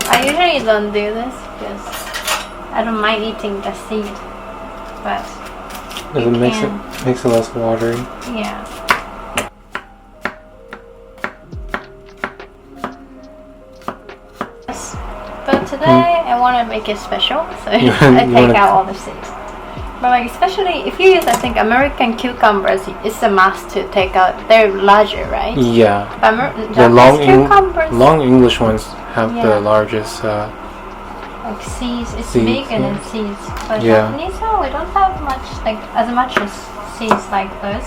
I usually don't do this because I don't mind eating the seed, but Does it makes it less watery? Yeah. But today I want to make it special, so I take out all the seeds. But like especially if you use, I think American cucumbers, it's a must to take out. They're larger, right? Yeah. The long English ones have the largest. Like seeds, it's bigger than seeds. But Japanese one, we don't have much, like as much as seeds like this,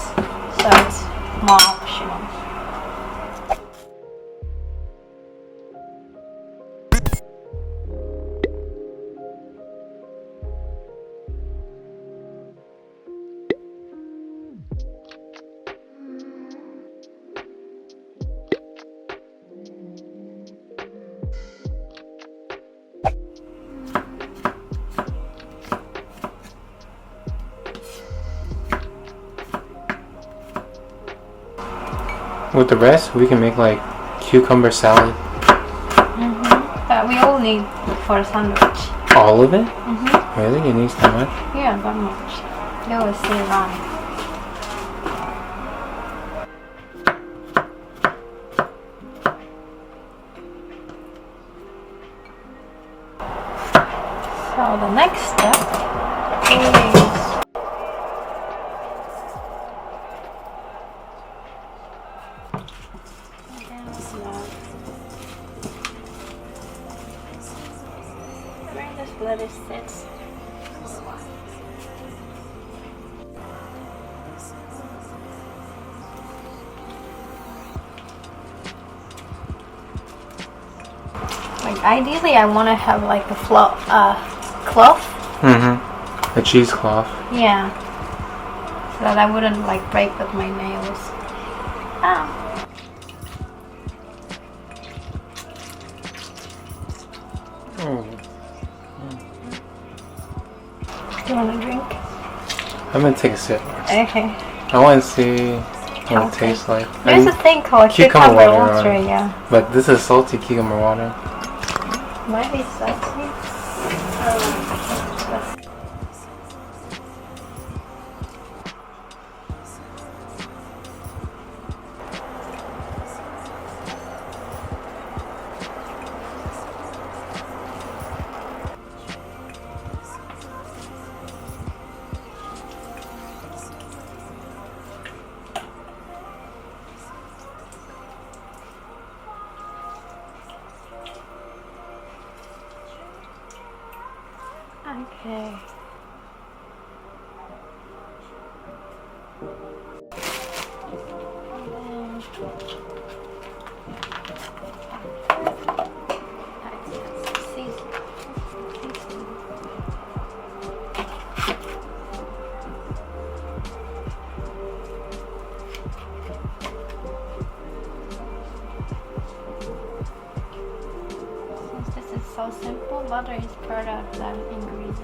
so it's more optional. With the rest, we can make like cucumber salad. That we all need for a sandwich. All of it? Really? You need that much? Yeah, that much. You always see around. So the next step is where this lettuce sits. Like ideally, I want to have like a cloth. A cheesecloth. Yeah. So that I wouldn't like break with my nails. Ah. Do you want a drink? I'm gonna take a sip. Okay. I want to see what it tastes like. There's a thing called cucumber water, yeah. But this is salty cucumber water. Might be salty. Okay. Since this is so simple, butter is part of the ingredient.